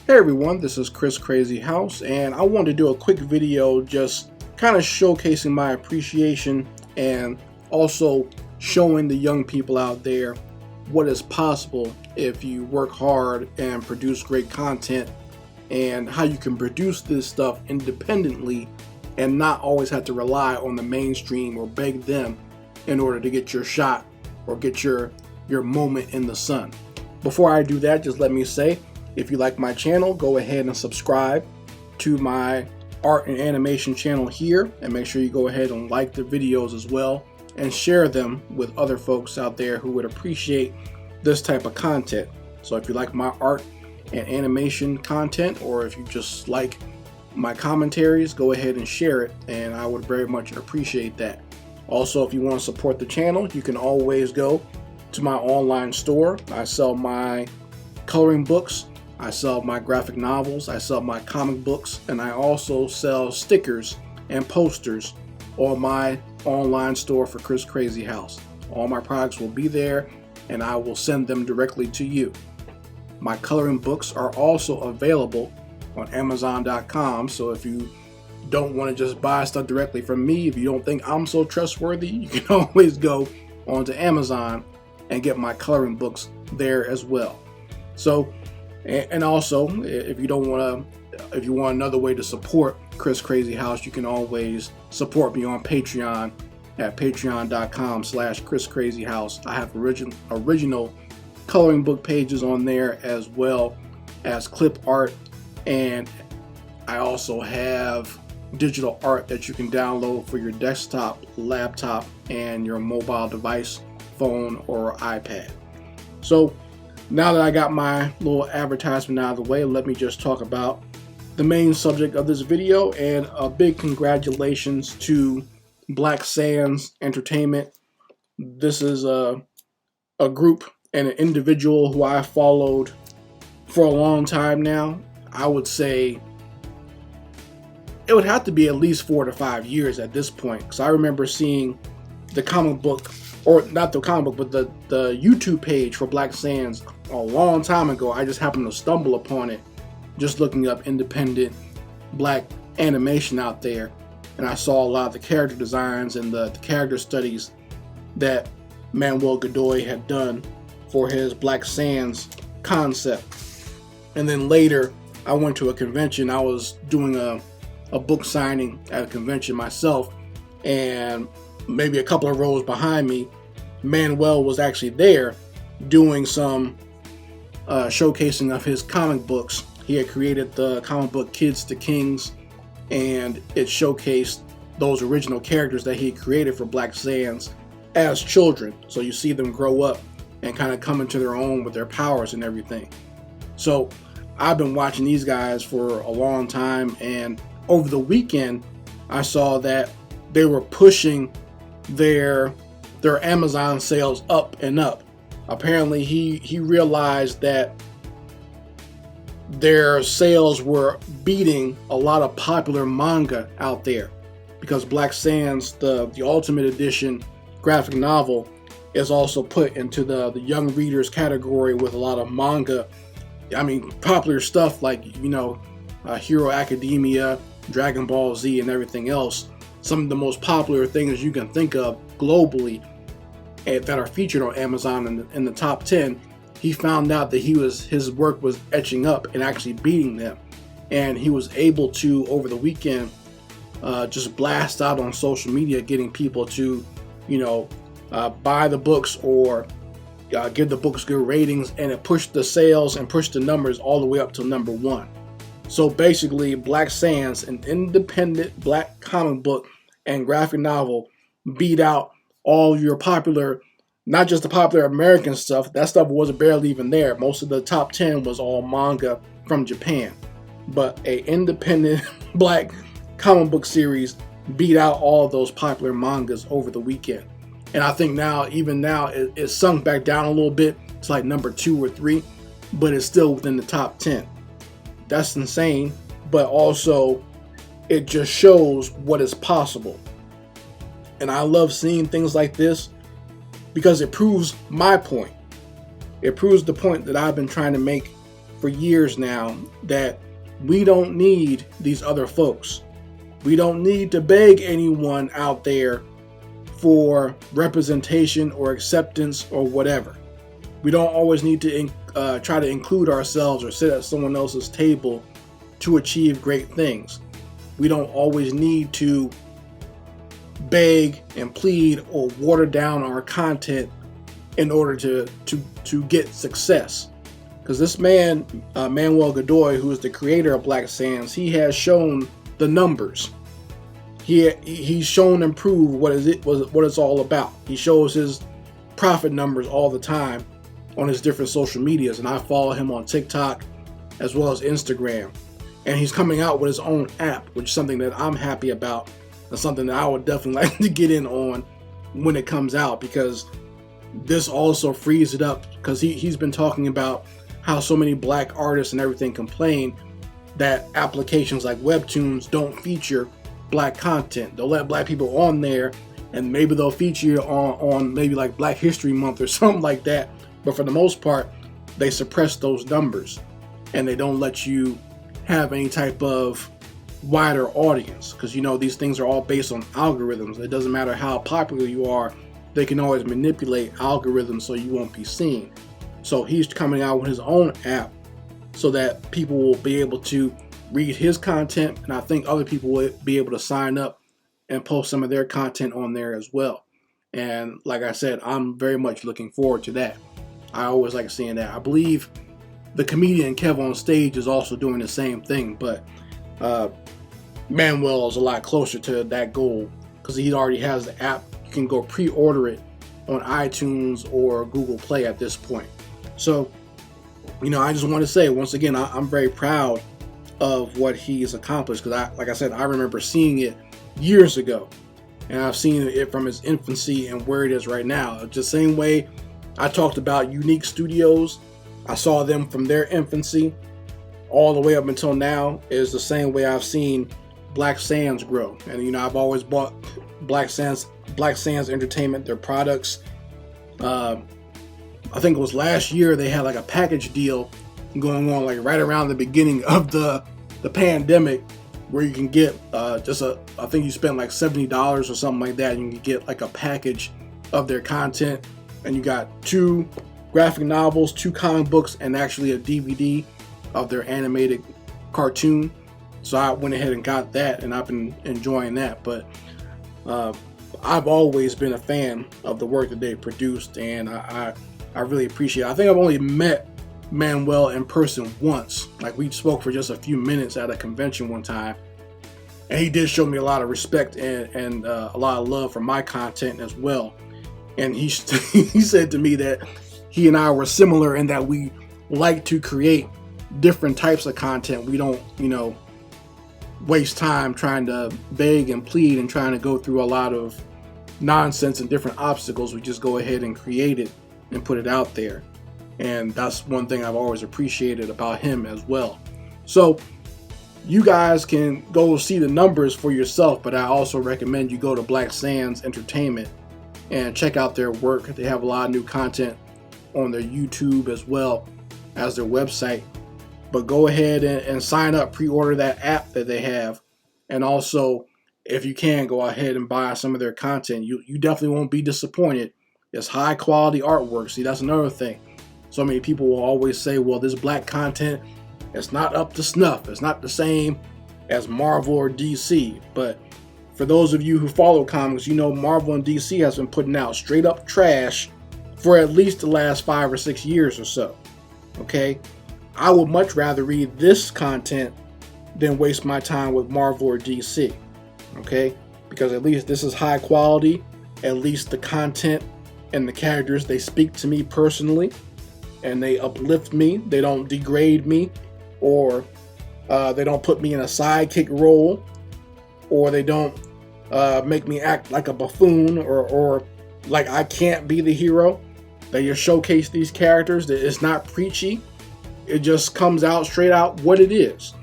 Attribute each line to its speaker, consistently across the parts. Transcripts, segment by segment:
Speaker 1: Hey everyone, this is Chris Crazyhouse, and I wanted to do a quick video just kind of showcasing my appreciation and also showing the young people out there what is possible if you work hard and produce great content, and how you can produce this stuff independently and not always have to rely on the mainstream or beg them in order to get your shot or get your moment in the sun. Before I do that, just let me say, if you like my channel, go ahead and subscribe to my art and animation channel here, and make sure you go ahead and like the videos as well and share them with other folks out there who would appreciate this type of content. So if you like my art and animation content, or if you just like my commentaries, go ahead and share it, and I would very much appreciate that. Also, if you want to support the channel, you can always go to my online store. I sell my coloring books, I sell my graphic novels, I sell my comic books, and I also sell stickers and posters on my online store for Chris Crazyhouse. All my products will be there, and I will send them directly to you. My coloring books are also available on Amazon.com, so if you don't want to just buy stuff directly from me, if you don't think I'm so trustworthy, you can always go onto Amazon and get my coloring books there as well. So, and also, if you don't want to, if you want another way to support Chris Crazyhouse, you can always support me on Patreon at patreon.com/Chris Crazyhouse. I have original coloring book pages on there, as well as clip art, and I also have digital art that you can download for your desktop, laptop, and your mobile device, phone or iPad. So now that I got my little advertisement out of the way, let me just talk about the main subject of this video, and a big congratulations to Black Sands Entertainment. This is a group and an individual who I followed for a long time now. I would say it would have to be at least 4 to 5 years at this point, because I remember seeing the comic book, or not the comic book, but the YouTube page for Black Sands a long time ago. I just happened to stumble upon it just looking up independent black animation out there, and I saw a lot of the character designs and the character studies that Manuel Godoy had done for his Black Sands concept. And then later I went to a convention. I was doing a book signing at a convention myself, and maybe a couple of rows behind me, Manuel was actually there doing some showcasing of his comic books. He had created the comic book Kids to Kings, and it showcased those original characters that he created for Black Sands as children. So you see them grow up and kind of come into their own with their powers and everything. So I've been watching these guys for a long time, and over the weekend I saw that they were pushing their Amazon sales up and up. Apparently he realized that their sales were beating a lot of popular manga out there, because Black Sands, the Ultimate Edition graphic novel, is also put into the young readers category with a lot of manga. I mean, popular stuff like, Hero Academia, Dragon Ball Z, and everything else. Some of the most popular things you can think of globally that are featured on Amazon in the top 10. He found out that his work was etching up and actually beating them, and he was able to, over the weekend, just blast out on social media, getting people to buy the books or give the books good ratings, and it pushed the sales and pushed the numbers all the way up to #1. So basically, Black Sands, an independent black comic book and graphic novel, beat out all your popular, not just the popular American stuff. That stuff was barely even there. Most of the top 10 was all manga from Japan. But a independent black comic book series beat out all of those popular mangas over the weekend. And I think even now, it's sunk back down a little bit. It's like #2 or 3, but it's still within the top 10. That's insane, but also it just shows what is possible. And I love seeing things like this because it proves my point. It proves the point that I've been trying to make for years now that we don't need these other folks. We don't need to beg anyone out there for representation or acceptance or whatever. We don't always need to try to include ourselves or sit at someone else's table to achieve great things. We don't always need to beg and plead or water down our content in order to get success. Because this man, Manuel Godoy, who is the creator of Black Sands, he has shown the numbers. He's shown and proved what it's all about. He shows his profit numbers all the time on his different social medias, and I follow him on TikTok as well as Instagram. And he's coming out with his own app, which is something that I'm happy about, and something that I would definitely like to get in on when it comes out, because this also frees it up. Because he's been talking about how so many black artists and everything complain that applications like Webtoons don't feature black content. They'll let black people on there, and maybe they'll feature you on maybe like Black History Month or something like that. But for the most part, they suppress those numbers, and they don't let you have any type of wider audience, because you know these things are all based on algorithms. It doesn't matter how popular you are, they can always manipulate algorithms so you won't be seen. So he's coming out with his own app so that people will be able to read his content, and I think other people will be able to sign up and post some of their content on there as well. And like I said, I'm very much looking forward to that. I always like seeing that. I believe the comedian Kev on Stage is also doing the same thing, but Manuel is a lot closer to that goal because he already has the app. You can go pre-order it on iTunes or Google Play at this point. So, you know, I just want to say once again, I'm very proud of what he's accomplished, because like I said, I remember seeing it years ago, and I've seen it from its infancy and where it is right now. It's the same way I talked about Unique Studios. I saw them from their infancy all the way up until now. Is the same way I've seen Black Sands grow. And you know, I've always bought Black Sands Entertainment, their products. I think it was last year they had like a package deal going on, like right around the beginning of the pandemic, where you can get I think you spend like $70 or something like that, and you can get like a package of their content, and you got 2 graphic novels, 2 comic books, and actually a DVD of their animated cartoon. So I went ahead and got that, and I've been enjoying that. But I've always been a fan of the work that they produced, and I really appreciate it. I think I've only met Manuel in person once. Like, we spoke for just a few minutes at a convention one time, and he did show me a lot of respect and a lot of love for my content as well. And he said to me that he and I were similar in that we like to create different types of content. We don't, you know, waste time trying to beg and plead and trying to go through a lot of nonsense and different obstacles. We just go ahead and create it and put it out there. And that's one thing I've always appreciated about him as well. So you guys can go see the numbers for yourself, but I also recommend you go to Black Sands Entertainment and check out their work. They have a lot of new content on their YouTube as well as their website. But go ahead and sign up, pre-order that app that they have. And also, if you can, go ahead and buy some of their content. You definitely won't be disappointed. It's high quality artwork. See, that's another thing. So many people will always say, well, this black content, it's not up to snuff. It's not the same as Marvel or DC. But for those of you who follow comics, you know Marvel and DC has been putting out straight up trash for at least the last 5 or 6 years or so. Okay? I would much rather read this content than waste my time with Marvel or DC. Okay? Because at least this is high quality. At least the content and the characters, they speak to me personally, and they uplift me. They don't degrade me, or they don't put me in a sidekick role, or they don't make me act like a buffoon, or like I can't be the hero. They just showcase these characters. It's not preachy. It just comes out straight out what it is.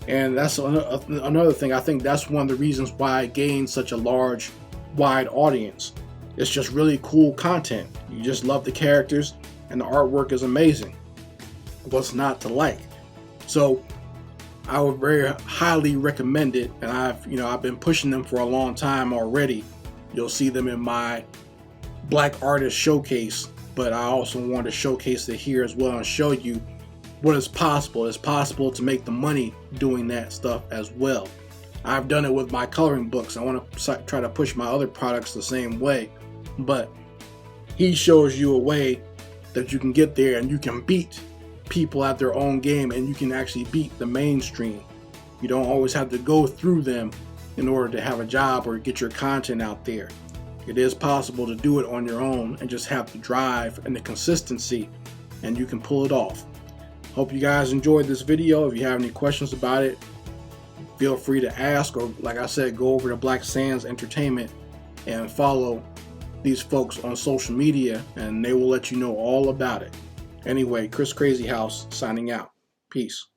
Speaker 1: And that's another thing. I think that's one of the reasons why it gained such a large, wide audience. It's just really cool content. You just love the characters, and the artwork is amazing. what's not to like. So I would very highly recommend it, and I've been pushing them for a long time already. You'll see them in my Black Artist Showcase, but I also want to showcase it here as well and show you what is possible. It's possible to make the money doing that stuff as well. I've done it with my coloring books. I want to try to push my other products the same way, but he shows you a way that you can get there and you can beat people at their own game, and you can actually beat the mainstream. You don't always have to go through them in order to have a job or get your content out there. It is possible to do it on your own and just have the drive and the consistency, and you can pull it off. Hope you guys enjoyed this video. If you have any questions about it, feel free to ask, or like I said, go over to Black Sands Entertainment and follow these folks on social media, and they will let you know all about it. Anyway, Chris Crazyhouse signing out. Peace.